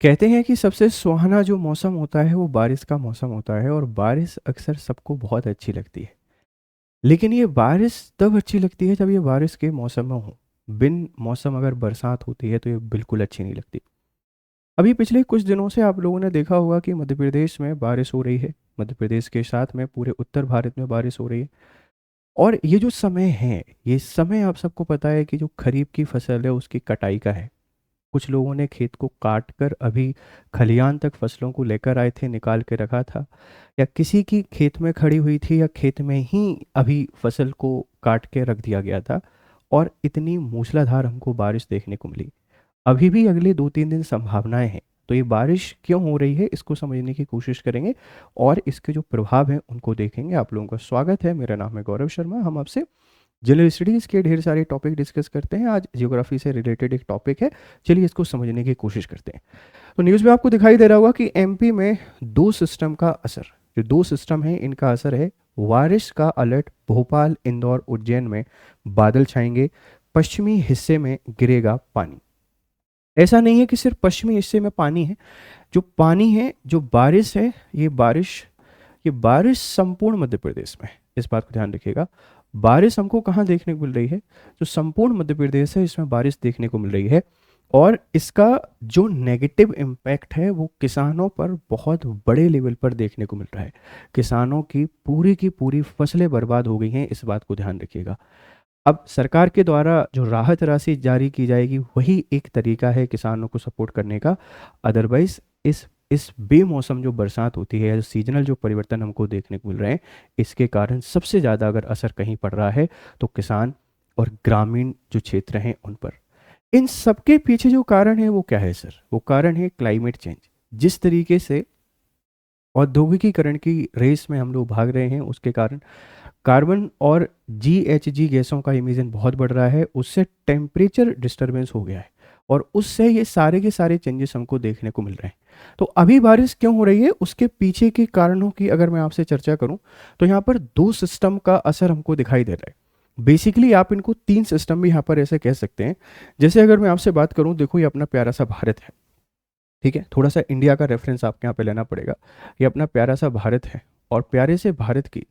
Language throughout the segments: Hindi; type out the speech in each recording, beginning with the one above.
कहते हैं कि सबसे सुहाना जो मौसम होता है वो बारिश का मौसम होता है और बारिश अक्सर सबको बहुत अच्छी लगती है। लेकिन ये बारिश तब अच्छी लगती है जब ये बारिश के मौसम में हो। बिन मौसम अगर बरसात होती है तो ये बिल्कुल अच्छी नहीं लगती। अभी पिछले कुछ दिनों से आप लोगों ने देखा होगा कि मध्य प्रदेश में बारिश हो रही है। मध्य प्रदेश के साथ में पूरे उत्तर भारत में बारिश हो रही है। और ये जो समय है, ये समय आप सबको पता है कि जो खरीफ की फसल है उसकी कटाई का है। कुछ लोगों ने खेत को काट कर अभी खलियान तक फसलों को लेकर आए थे, निकाल के रखा था, या किसी की खेत में खड़ी हुई थी या खेत में ही अभी फसल को काट के रख दिया गया था। और इतनी मूसलाधार हमको बारिश देखने को मिली। अभी भी अगले 2-3 दिन संभावनाएं हैं। तो ये बारिश क्यों हो रही है इसको समझने की कोशिश करेंगे और इसके जो प्रभाव हैं उनको देखेंगे। आप लोगों का स्वागत है, मेरा नाम है गौरव शर्मा। हम आपसे जनरल स्टडीज़ के ढेर सारे टॉपिक डिस्कस करते हैं। आज ज्योग्राफी से रिलेटेड एक टॉपिक है, चलिए इसको समझने की कोशिश करते हैं। तो न्यूज़ में आपको दिखाई दे रहा होगा कि एमपी में दो सिस्टम का असर, जो दो सिस्टम है इनका असर है। बारिश का अलर्ट, भोपाल, इंदौर, उज्जैन में बादल छाएंगे, पश्चिमी हिस्से में गिरेगा पानी। ऐसा नहीं है कि सिर्फ पश्चिमी हिस्से में पानी है। जो पानी है, जो बारिश है, ये बारिश संपूर्ण मध्य प्रदेश में है। इस बात को ध्यान रखिएगा। बारिश हमको कहाँ देखने को मिल रही है? जो संपूर्ण मध्य प्रदेश है इसमें बारिश देखने को मिल रही है। और इसका जो नेगेटिव इम्पैक्ट है वो किसानों पर बहुत बड़े लेवल पर देखने को मिल रहा है। किसानों की पूरी फसलें बर्बाद हो गई हैं, इस बात को ध्यान रखिएगा। अब सरकार के द्वारा जो राहत राशि जारी की जाएगी वही एक तरीका है किसानों को सपोर्ट करने का। अदरवाइज इस बेमौसम जो बरसात होती है या जो सीजनल जो परिवर्तन हमको देखने को मिल रहे हैं, इसके कारण सबसे ज़्यादा अगर असर कहीं पड़ रहा है तो किसान और ग्रामीण जो क्षेत्र हैं उन पर। इन सबके पीछे जो कारण है वो क्या है सर? वो कारण है क्लाइमेट चेंज। जिस तरीके से औद्योगिकीकरण की रेस में हम लोग भाग रहे हैं उसके कारण कार्बन और जीएचजी गैसों का इमिशन बहुत बढ़ रहा है। उससे टेम्परेचर डिस्टरबेंस हो गया है और उससे ये सारे के सारे चेंजेस हमको देखने को मिल रहे हैं। तो अभी बारिश क्यों हो रही है उसके पीछे के कारणों की अगर मैं आपसे चर्चा करूं तो यहाँ पर दो सिस्टम का असर हमको दिखाई दे रहा है। बेसिकली आप इनको तीन सिस्टम भी यहाँ पर ऐसे कह सकते हैं। जैसे अगर मैं आपसे बात करूं, देखो ये अपना प्यारा सा भारत है, ठीक है? थोड़ा सा इंडिया का रेफरेंस आपके यहाँ पे लेना पड़ेगा। ये अपना प्यारा सा भारत है और प्यारे से भारत की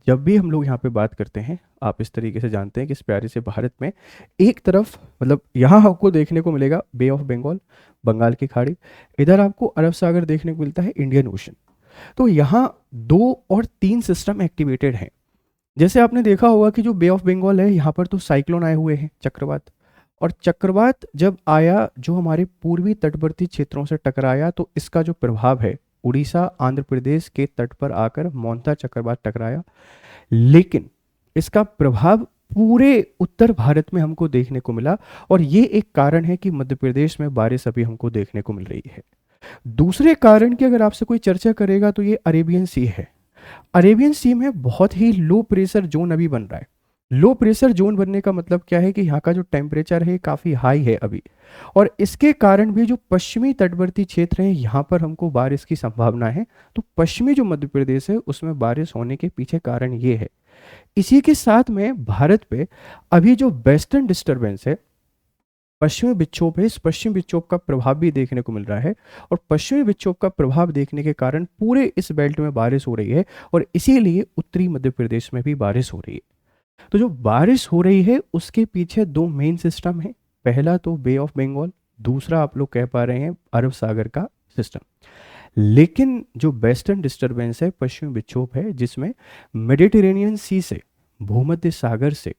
जब भी हम लोग यहाँ पे बात करते हैं, आप इस तरीके से जानते हैं कि इस प्यारे से भारत में एक तरफ मतलब यहाँ आपको देखने को मिलेगा बे ऑफ बंगाल, बंगाल की खाड़ी। इधर आपको अरब सागर देखने को मिलता है, इंडियन ओशन। तो यहाँ 2 और 3 सिस्टम एक्टिवेटेड हैं। जैसे आपने देखा होगा कि जो बे ऑफ बंगाल है यहाँ पर तो साइक्लोन आए हुए हैं, चक्रवात। और चक्रवात जब आया, जो हमारे पूर्वी तटवर्ती क्षेत्रों से टकराया, तो इसका जो प्रभाव है उड़ीसा आंध्र प्रदेश के तट पर आकर मोंता चक्रवात टकराया। लेकिन इसका प्रभाव पूरे उत्तर भारत में हमको देखने को मिला और ये एक कारण है कि मध्य प्रदेश में बारिश अभी हमको देखने को मिल रही है। दूसरे कारण की अगर आपसे कोई चर्चा करेगा तो ये अरेबियन सी है। अरेबियन सी में बहुत ही लो प्रेशर जोन अभी बन रहा है। लो प्रेशर जोन बनने का मतलब क्या है कि यहाँ का जो टेम्परेचर है काफ़ी हाई है अभी। और इसके कारण भी जो पश्चिमी तटवर्ती क्षेत्र है यहाँ पर हमको बारिश की संभावना है। तो पश्चिमी जो मध्य प्रदेश है उसमें बारिश होने के पीछे कारण ये है। इसी के साथ में भारत पे अभी जो वेस्टर्न डिस्टरबेंस है, पश्चिमी विक्षोभ है, इस पश्चिमी विक्षोभ का प्रभाव भी देखने को मिल रहा है। और पश्चिमी विक्षोभ का प्रभाव देखने के कारण पूरे इस बेल्ट में बारिश हो रही है और इसीलिए उत्तरी मध्य प्रदेश में भी बारिश हो रही है। तो जो बारिश हो रही है उसके पीछे दो मेन सिस्टम है। पहला तो बे ऑफ बंगाल, दूसरा आप लोग कह पा रहे हैं अरब सागर का सिस्टम। लेकिन जो वेस्टर्न डिस्टरबेंस है, पश्चिमी विक्षोभ है, जिसमें मेडिटेरेनियन सी से, भूमध्य सागर से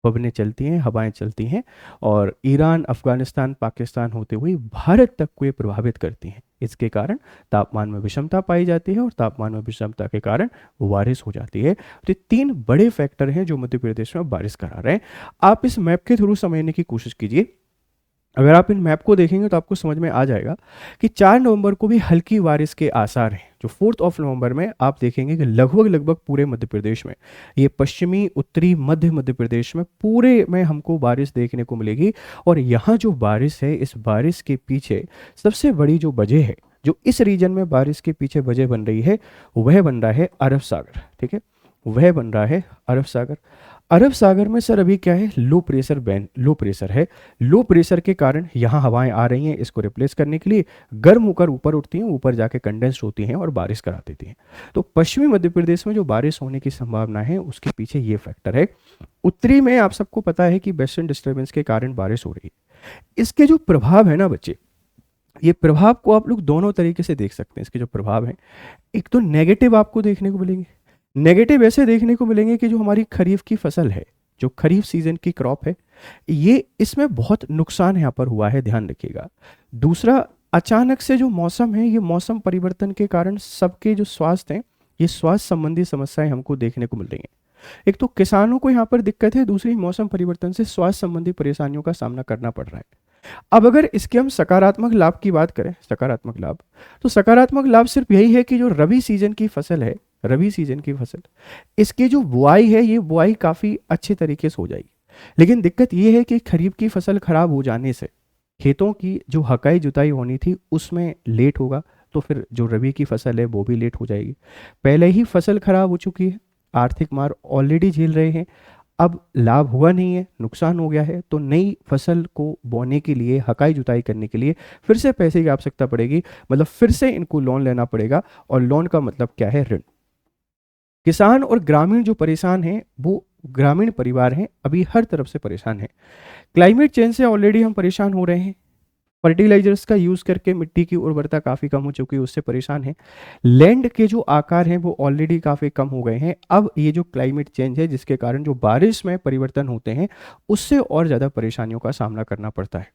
पवनें चलती हैं, हवाएं चलती हैं और ईरान, अफगानिस्तान, पाकिस्तान होते हुए भारत तक को ये प्रभावित करती हैं। इसके कारण तापमान में विषमता पाई जाती है और तापमान में विषमता के कारण बारिश हो जाती है। तो ये 3 बड़े फैक्टर हैं जो मध्य प्रदेश में बारिश करा रहे हैं। आप इस मैप के थ्रू समझने की कोशिश कीजिए। अगर आप इन मैप को देखेंगे तो आपको समझ में आ जाएगा कि 4 नवंबर को भी हल्की बारिश के आसार हैं। जो 4 नवंबर में आप देखेंगे कि लगभग पूरे मध्य प्रदेश में, ये पश्चिमी, उत्तरी, मध्य मध्य प्रदेश में पूरे में हमको बारिश देखने को मिलेगी। और यहाँ जो बारिश है, इस बारिश के पीछे सबसे बड़ी जो वजह है, जो इस रीजन में बारिश के पीछे वजह बन रही है, वह बन रहा है अरब सागर। ठीक है, वह बन रहा है अरब सागर। अरब सागर में सर अभी क्या है, low pressure band, low pressure है। लो प्रेशर के कारण यहाँ हवाएं आ रही हैं, इसको रिप्लेस करने के लिए गर्म होकर ऊपर उठती हैं, ऊपर जाके कंडेंस्ड होती हैं और बारिश करा देती हैं। तो पश्चिमी मध्य प्रदेश में जो बारिश होने की संभावना है उसके पीछे ये फैक्टर है। उत्तरी में आप सबको पता है कि वेस्टर्न डिस्टर्बेंस के कारण बारिश हो रही है। इसके जो प्रभाव है ना बच्चे, ये प्रभाव को आप लोग दोनों तरीके से देख सकते हैं। इसके जो प्रभाव हैं, एक तो नेगेटिव आपको देखने को मिलेंगे। नेगेटिव ऐसे देखने को मिलेंगे कि जो हमारी खरीफ की फसल है, जो खरीफ सीजन की क्रॉप है, ये इसमें बहुत नुकसान यहाँ पर हुआ है, ध्यान रखिएगा। दूसरा, अचानक से जो मौसम है, ये मौसम परिवर्तन के कारण सबके जो स्वास्थ्य हैं, ये स्वास्थ्य संबंधी समस्याएं हमको देखने को मिल रही हैं। एक तो किसानों को यहाँ पर दिक्कत है, दूसरी मौसम परिवर्तन से स्वास्थ्य संबंधी परेशानियों का सामना करना पड़ रहा है। अब अगर इसके हम सकारात्मक लाभ की बात करें, सकारात्मक लाभ, तो सकारात्मक लाभ सिर्फ यही है कि जो रबी सीजन की फसल है, रबी सीजन की फसल, इसकी जो बुआई है, ये बुआई काफ़ी अच्छे तरीके से हो जाएगी। लेकिन दिक्कत ये है कि खरीफ की फसल खराब हो जाने से खेतों की जो हकाई जुताई होनी थी उसमें लेट होगा, तो फिर जो रबी की फसल है वो भी लेट हो जाएगी। पहले ही फसल खराब हो चुकी है, आर्थिक मार ऑलरेडी झेल रहे हैं, अब लाभ हुआ नहीं है, नुकसान हो गया है, तो नई फसल को बोने के लिए, हकाई जुताई करने के लिए फिर से पैसे की आवश्यकता पड़ेगी, मतलब फिर से इनको लोन लेना पड़ेगा। और लोन का मतलब क्या है, ऋण। किसान और ग्रामीण जो परेशान हैं, वो ग्रामीण परिवार हैं, अभी हर तरफ से परेशान हैं। क्लाइमेट चेंज से ऑलरेडी हम परेशान हो रहे हैं, फर्टिलाइजर्स का यूज़ करके मिट्टी की उर्वरता काफ़ी कम हो चुकी है, उससे परेशान है। लैंड के जो आकार हैं वो ऑलरेडी काफ़ी कम हो गए हैं। अब ये जो क्लाइमेट चेंज है, जिसके कारण जो बारिश में परिवर्तन होते हैं, उससे और ज़्यादा परेशानियों का सामना करना पड़ता है।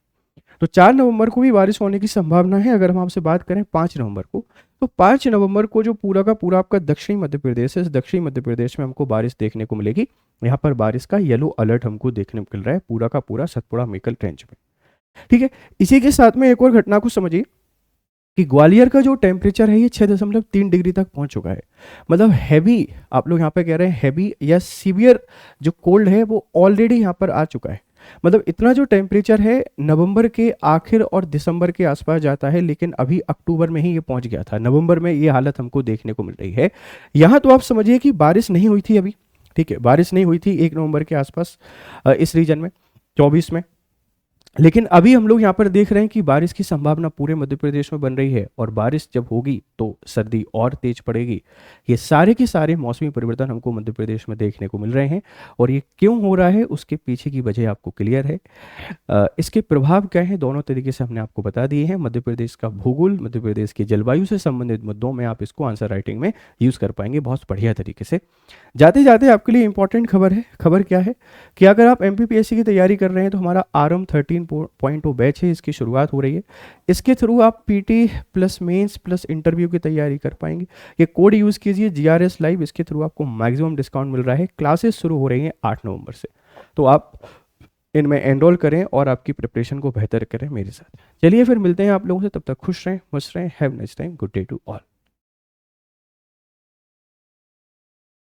तो 4 नवंबर को भी बारिश होने की संभावना है। अगर हम आपसे बात करें 5 नवंबर को, तो 5 नवंबर को जो पूरा का पूरा आपका दक्षिणी मध्य प्रदेश है, इस दक्षिणी मध्य प्रदेश में हमको बारिश देखने को मिलेगी। यहाँ पर बारिश का येलो अलर्ट हमको देखने को मिल रहा है, पूरा का पूरा सतपुड़ा मेकल रेंज में। ठीक है, इसी के साथ में एक और घटना को समझिए कि ग्वालियर का जो टेम्परेचर है, ये 6.3 डिग्री तक पहुंच चुका है। मतलब हैवी, आप लोग यहाँ पे कह रहे हैं हैवी या सीवियर जो कोल्ड है, वो ऑलरेडी यहाँ पर आ चुका है। मतलब इतना जो टेम्परेचर है, नवंबर के आखिर और दिसंबर के आसपास जाता है, लेकिन अभी अक्टूबर में ही ये पहुंच गया था। नवंबर में ये हालत हमको देखने को मिल रही है। यहाँ तो आप समझिए कि बारिश नहीं हुई थी अभी, ठीक है, बारिश नहीं हुई थी 1 नवंबर के आसपास इस रीजन में, 24 में। लेकिन अभी हम लोग यहाँ पर देख रहे हैं कि बारिश की संभावना पूरे मध्य प्रदेश में बन रही है, और बारिश जब होगी तो सर्दी और तेज पड़ेगी। ये सारे के सारे मौसमी परिवर्तन हमको मध्य प्रदेश में देखने को मिल रहे हैं, और ये क्यों हो रहा है उसके पीछे की वजह आपको क्लियर है। इसके प्रभाव क्या है, दोनों तरीके से हमने आपको बता दिए हैं। मध्य प्रदेश का भूगोल, मध्य प्रदेश की जलवायु से संबंधित मुद्दों में आप इसको आंसर राइटिंग में यूज़ कर पाएंगे बहुत बढ़िया तरीके से। जाते जाते आपके लिए इंपॉर्टेंट खबर है। खबर क्या है कि अगर आप MPPSC की तैयारी कर रहे हैं, तो हमारा RM 13.0 बैच है, इसकी शुरुआत हो रही है। इसके थ्रू आप PT plus mains plus interview की तैयारी कर पाएंगे। ये कोड यूज़ कीजिए GRS लाइव, इसके थ्रू आपको मैक्सिमम डिस्काउंट मिल रहा है। क्लासेस शुरू हो रही हैं 8 नवंबर से, तो आप इनमें एनरोल करें और आपकी प्रिपरेशन को बेहतर करें मेरे साथ। चलिए फिर मिलते हैं आप लोगों से, तब तक खुश रहें, मस्त रहें। Have nice time, good day to all.